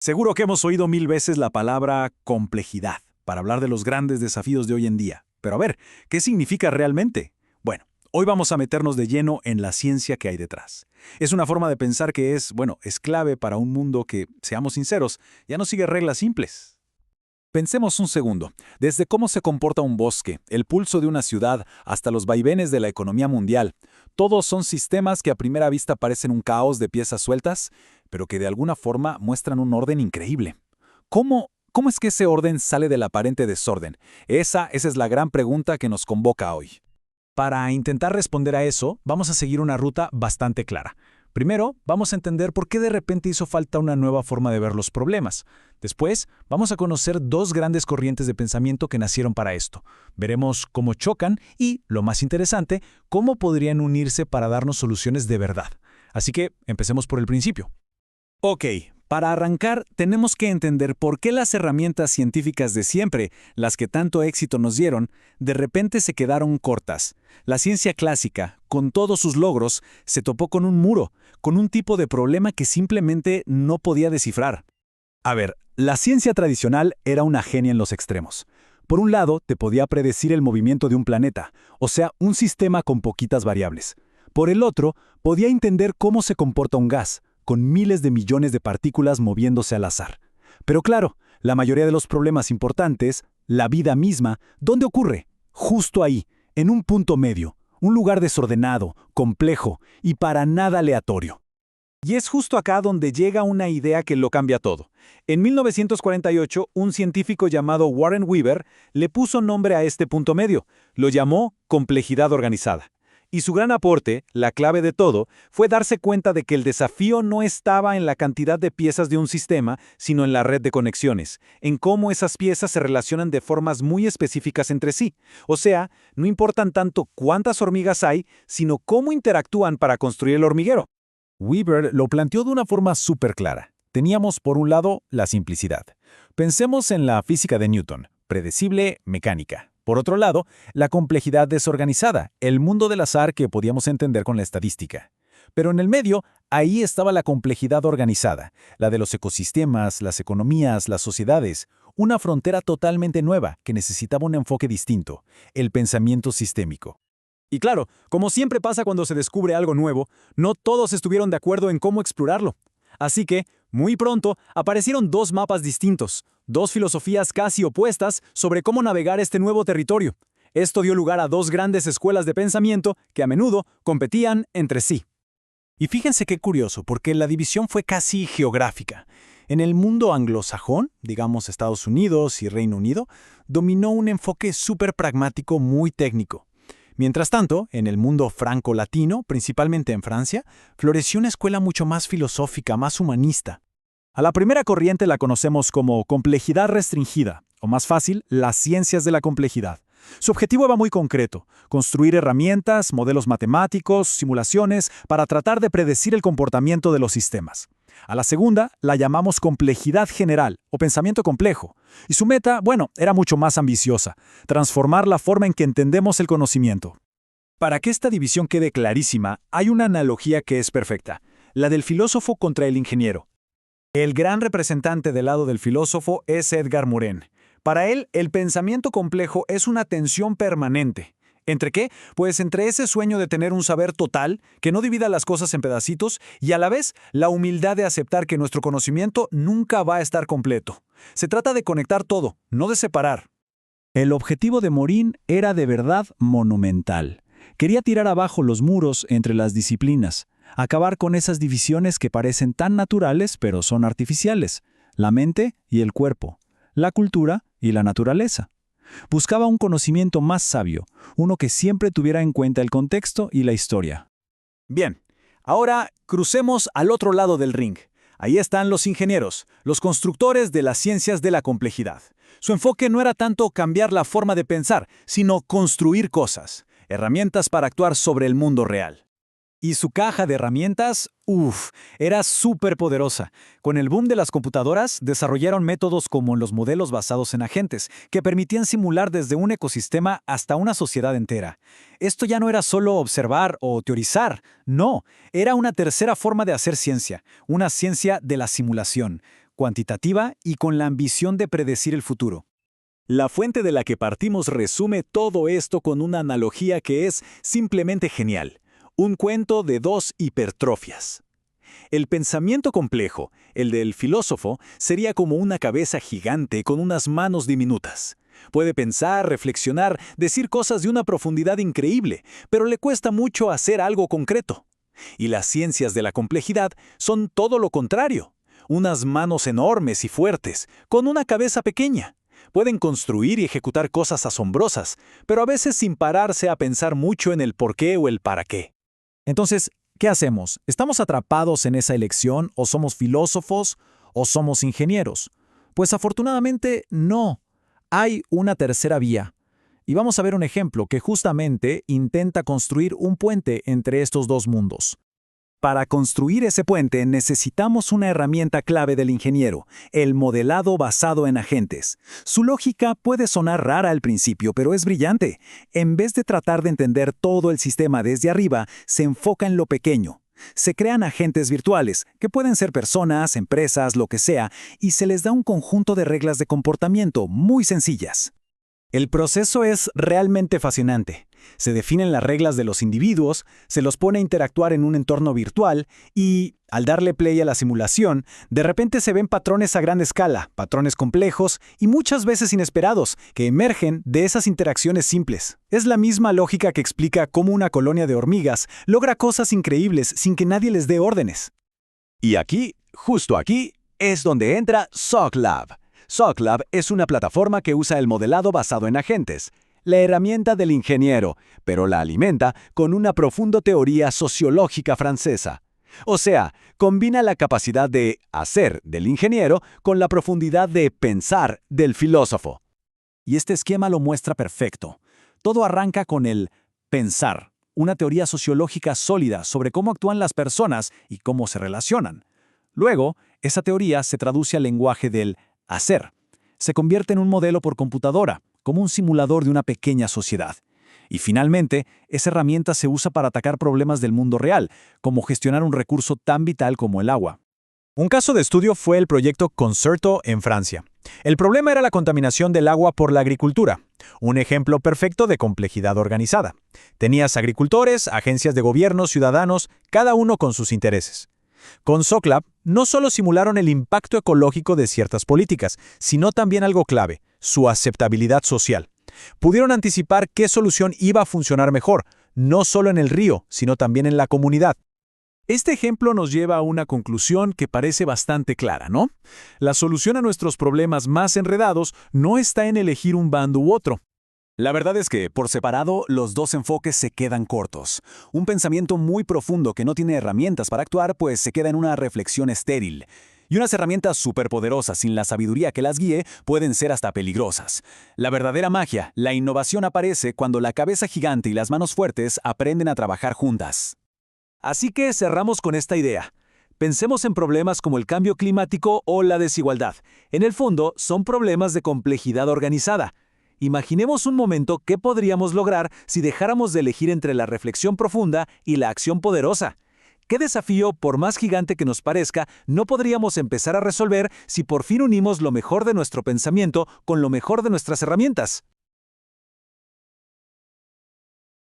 Seguro que hemos oído mil veces la palabra complejidad para hablar de los grandes desafíos de hoy en día. Pero a ver, ¿qué significa realmente? Bueno, hoy vamos a meternos de lleno en la ciencia que hay detrás. Es una forma de pensar que es clave para un mundo que, seamos sinceros, ya no sigue reglas simples. Pensemos un segundo, desde cómo se comporta un bosque, el pulso de una ciudad, hasta los vaivenes de la economía mundial. Todos son sistemas que a primera vista parecen un caos de piezas sueltas, pero que de alguna forma muestran un orden increíble. ¿Cómo es que ese orden sale del aparente desorden? Esa es la gran pregunta que nos convoca hoy. Para intentar responder a eso, vamos a seguir una ruta bastante clara. Primero, vamos a entender por qué de repente hizo falta una nueva forma de ver los problemas. Después, vamos a conocer dos grandes corrientes de pensamiento que nacieron para esto. Veremos cómo chocan y, lo más interesante, cómo podrían unirse para darnos soluciones de verdad. Así que, empecemos por el principio. Ok, para arrancar, tenemos que entender por qué las herramientas científicas de siempre, las que tanto éxito nos dieron, de repente se quedaron cortas. La ciencia clásica, con todos sus logros, se topó con un muro, con un tipo de problema que simplemente no podía descifrar. A ver, la ciencia tradicional era una genia en los extremos. Por un lado, te podía predecir el movimiento de un planeta, o sea, un sistema con poquitas variables. Por el otro, podía entender cómo se comporta un gas, con miles de millones de partículas moviéndose al azar. Pero claro, la mayoría de los problemas importantes, la vida misma, ¿dónde ocurre? Justo ahí, en un punto medio, un lugar desordenado, complejo y para nada aleatorio. Y es justo acá donde llega una idea que lo cambia todo. En 1948, un científico llamado Warren Weaver le puso nombre a este punto medio. Lo llamó complejidad organizada. Y su gran aporte, la clave de todo, fue darse cuenta de que el desafío no estaba en la cantidad de piezas de un sistema, sino en la red de conexiones, en cómo esas piezas se relacionan de formas muy específicas entre sí. O sea, no importan tanto cuántas hormigas hay, sino cómo interactúan para construir el hormiguero. Weaver lo planteó de una forma súper clara. Teníamos, por un lado, la simplicidad. Pensemos en la física de Newton, predecible, mecánica. Por otro lado, la complejidad desorganizada, el mundo del azar que podíamos entender con la estadística. Pero en el medio, ahí estaba la complejidad organizada, la de los ecosistemas, las economías, las sociedades, una frontera totalmente nueva que necesitaba un enfoque distinto, el pensamiento sistémico. Y claro, como siempre pasa cuando se descubre algo nuevo, no todos estuvieron de acuerdo en cómo explorarlo. Así que, muy pronto, aparecieron dos mapas distintos, dos filosofías casi opuestas sobre cómo navegar este nuevo territorio. Esto dio lugar a dos grandes escuelas de pensamiento que a menudo competían entre sí. Y fíjense qué curioso, porque la división fue casi geográfica. En el mundo anglosajón, digamos Estados Unidos y Reino Unido, dominó un enfoque súper pragmático muy técnico. Mientras tanto, en el mundo franco-latino, principalmente en Francia, floreció una escuela mucho más filosófica, más humanista. A la primera corriente la conocemos como complejidad restringida, o más fácil, las ciencias de la complejidad. Su objetivo era muy concreto: construir herramientas, modelos matemáticos, simulaciones, para tratar de predecir el comportamiento de los sistemas. A la segunda la llamamos complejidad general, o pensamiento complejo. Y su meta, era mucho más ambiciosa: transformar la forma en que entendemos el conocimiento. Para que esta división quede clarísima, hay una analogía que es perfecta: la del filósofo contra el ingeniero. El gran representante del lado del filósofo es Edgar Morin. Para él, el pensamiento complejo es una tensión permanente. ¿Entre qué? Pues entre ese sueño de tener un saber total, que no divida las cosas en pedacitos, y a la vez la humildad de aceptar que nuestro conocimiento nunca va a estar completo. Se trata de conectar todo, no de separar. El objetivo de Morin era de verdad monumental. Quería tirar abajo los muros entre las disciplinas, acabar con esas divisiones que parecen tan naturales pero son artificiales: la mente y el cuerpo, la cultura y la naturaleza. Buscaba un conocimiento más sabio, uno que siempre tuviera en cuenta el contexto y la historia. Bien, ahora crucemos al otro lado del ring. Ahí están los ingenieros, los constructores de las ciencias de la complejidad. Su enfoque no era tanto cambiar la forma de pensar, sino construir cosas, herramientas para actuar sobre el mundo real. Y su caja de herramientas, era súper poderosa. Con el boom de las computadoras, desarrollaron métodos como los modelos basados en agentes, que permitían simular desde un ecosistema hasta una sociedad entera. Esto ya no era solo observar o teorizar, no, era una tercera forma de hacer ciencia, una ciencia de la simulación. cuantitativa y con la ambición de predecir el futuro. La fuente de la que partimos resume todo esto con una analogía que es simplemente genial. Un cuento de dos hipertrofias. El pensamiento complejo, el del filósofo, sería como una cabeza gigante con unas manos diminutas. Puede pensar, reflexionar, decir cosas de una profundidad increíble, pero le cuesta mucho hacer algo concreto. Y las ciencias de la complejidad son todo lo contrario. Unas manos enormes y fuertes, con una cabeza pequeña. Pueden construir y ejecutar cosas asombrosas, pero a veces sin pararse a pensar mucho en el por qué o el para qué. Entonces, ¿qué hacemos? ¿Estamos atrapados en esa elección o somos filósofos o somos ingenieros? Pues afortunadamente no. Hay una tercera vía. Y vamos a ver un ejemplo que justamente intenta construir un puente entre estos dos mundos. Para construir ese puente necesitamos una herramienta clave del ingeniero, el modelado basado en agentes. Su lógica puede sonar rara al principio, pero es brillante. En vez de tratar de entender todo el sistema desde arriba, se enfoca en lo pequeño. Se crean agentes virtuales, que pueden ser personas, empresas, lo que sea, y se les da un conjunto de reglas de comportamiento muy sencillas. El proceso es realmente fascinante. Se definen las reglas de los individuos, se los pone a interactuar en un entorno virtual y, al darle play a la simulación, de repente se ven patrones a gran escala, patrones complejos y muchas veces inesperados, que emergen de esas interacciones simples. Es la misma lógica que explica cómo una colonia de hormigas logra cosas increíbles sin que nadie les dé órdenes. Y aquí, justo aquí, es donde entra SOCLab. SOCLab es una plataforma que usa el modelado basado en agentes, la herramienta del ingeniero, pero la alimenta con una profunda teoría sociológica francesa. O sea, combina la capacidad de hacer del ingeniero con la profundidad de pensar del filósofo. Y este esquema lo muestra perfecto. Todo arranca con el pensar, una teoría sociológica sólida sobre cómo actúan las personas y cómo se relacionan. Luego, esa teoría se traduce al lenguaje del hacer. Se convierte en un modelo por computadora, como un simulador de una pequeña sociedad. Y finalmente, esa herramienta se usa para atacar problemas del mundo real, como gestionar un recurso tan vital como el agua. Un caso de estudio fue el proyecto Concerto en Francia. El problema era la contaminación del agua por la agricultura, un ejemplo perfecto de complejidad organizada. Tenías agricultores, agencias de gobierno, ciudadanos, cada uno con sus intereses. Con SOCLab no solo simularon el impacto ecológico de ciertas políticas, sino también algo clave, su aceptabilidad social. Pudieron anticipar qué solución iba a funcionar mejor, no solo en el río, sino también en la comunidad. Este ejemplo nos lleva a una conclusión que parece bastante clara, ¿no? La solución a nuestros problemas más enredados no está en elegir un bando u otro. La verdad es que, por separado, los dos enfoques se quedan cortos. Un pensamiento muy profundo que no tiene herramientas para actuar, pues se queda en una reflexión estéril. Y unas herramientas superpoderosas sin la sabiduría que las guíe pueden ser hasta peligrosas. La verdadera magia, la innovación aparece cuando la cabeza gigante y las manos fuertes aprenden a trabajar juntas. Así que cerramos con esta idea. Pensemos en problemas como el cambio climático o la desigualdad. En el fondo, son problemas de complejidad organizada. Imaginemos un momento qué podríamos lograr si dejáramos de elegir entre la reflexión profunda y la acción poderosa. ¿Qué desafío, por más gigante que nos parezca, no podríamos empezar a resolver si por fin unimos lo mejor de nuestro pensamiento con lo mejor de nuestras herramientas?